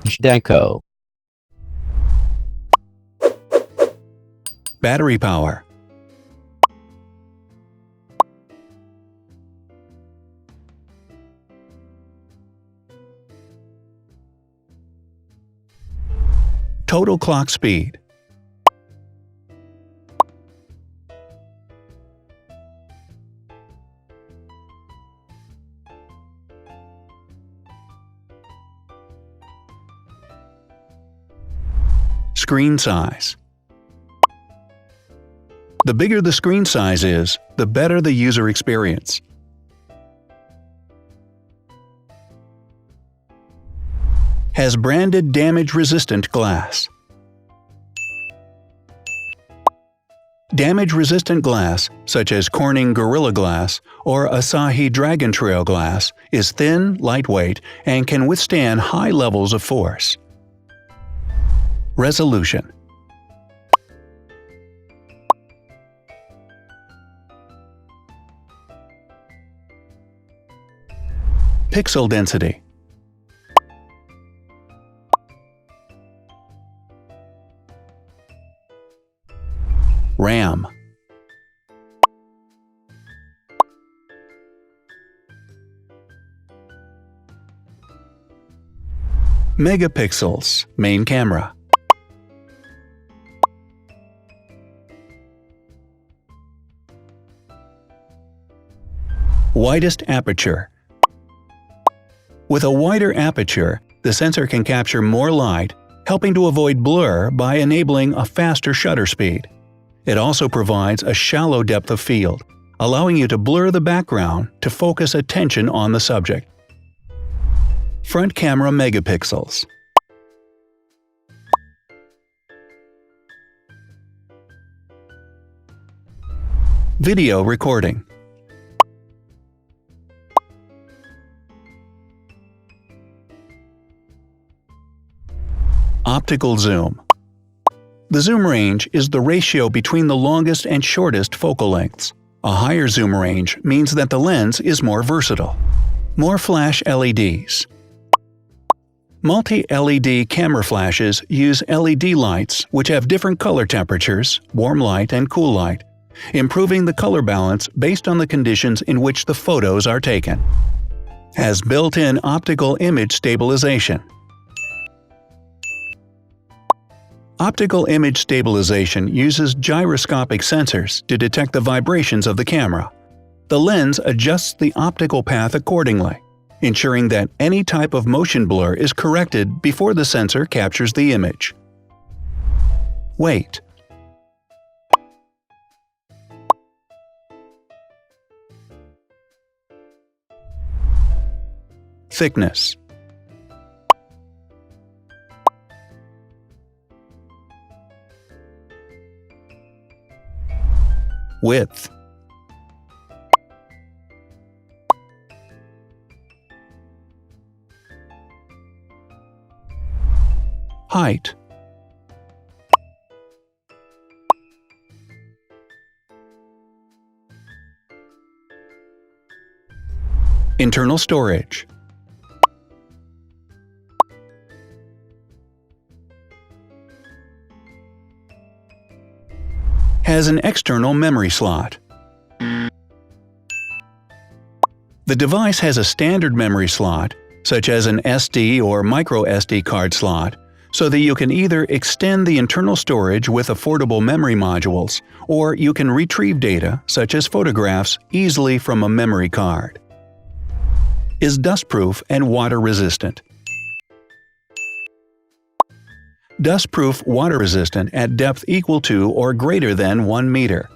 Zhdanko. Battery power. Total clock speed. Screen size. The bigger the screen size is, the better the user experience. Has branded damage-resistant glass. Damage-resistant glass, such as Corning Gorilla Glass or Asahi Dragon Trail glass, is thin, lightweight, and can withstand high levels of force. Resolution. Pixel density. RAM. Megapixels, main camera. Widest aperture. With a wider aperture, the sensor can capture more light, helping to avoid blur by enabling a faster shutter speed. It also provides a shallow depth of field, allowing you to blur the background to focus attention on the subject. Front camera megapixels. Video recording. Optical zoom. The zoom range is the ratio between the longest and shortest focal lengths. A higher zoom range means that the lens is more versatile. More flash LEDs. Multi-LED camera flashes use LED lights which have different color temperatures, warm light and cool light, improving the color balance based on the conditions in which the photos are taken. Has built-in optical image stabilization. Optical image stabilization uses gyroscopic sensors to detect the vibrations of the camera. The lens adjusts the optical path accordingly, ensuring that any type of motion blur is corrected before the sensor captures the image. Weight. Thickness. Width. Height. Internal storage. Has an external memory slot. The device has a standard memory slot, such as an SD or micro SD card slot, so that you can either extend the internal storage with affordable memory modules, or you can retrieve data, such as photographs, easily from a memory card. Is dustproof and water-resistant. Dustproof water-resistant at depth equal to or greater than 1 meter.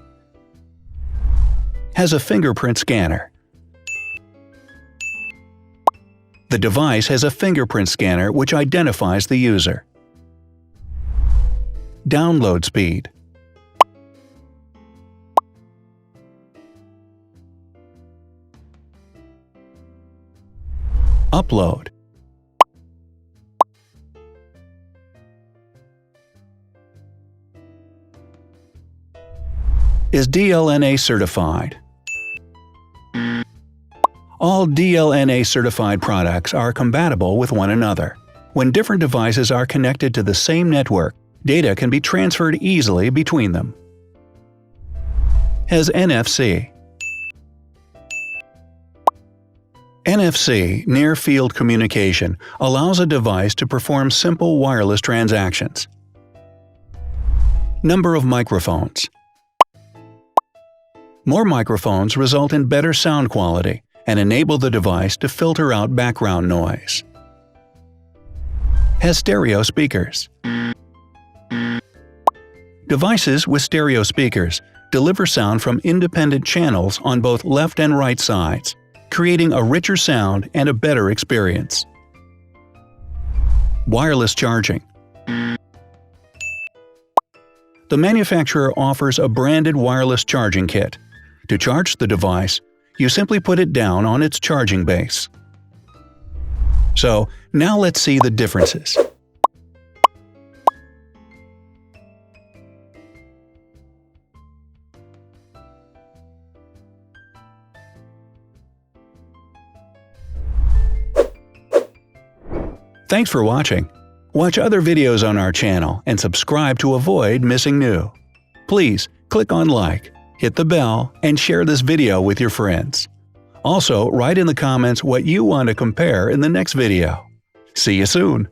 Has a fingerprint scanner. The device has a fingerprint scanner which identifies the user. Download speed. Upload. Is DLNA certified. All DLNA certified products are compatible with one another. When different devices are connected to the same network, data can be transferred easily between them. Has NFC. NFC, near-field communication, allows a device to perform simple wireless transactions. Number of microphones. More microphones result in better sound quality and enable the device to filter out background noise. Has stereo speakers. Devices with stereo speakers deliver sound from independent channels on both left and right sides, creating a richer sound and a better experience. Wireless charging. The manufacturer offers a branded wireless charging kit. To charge the device, you simply put it down on its charging base. So, now let's see the differences. Thanks for watching. Watch other videos on our channel and subscribe to avoid missing new. Please click on like, hit the bell, and share this video with your friends. Also, write in the comments what you want to compare in the next video. See you soon!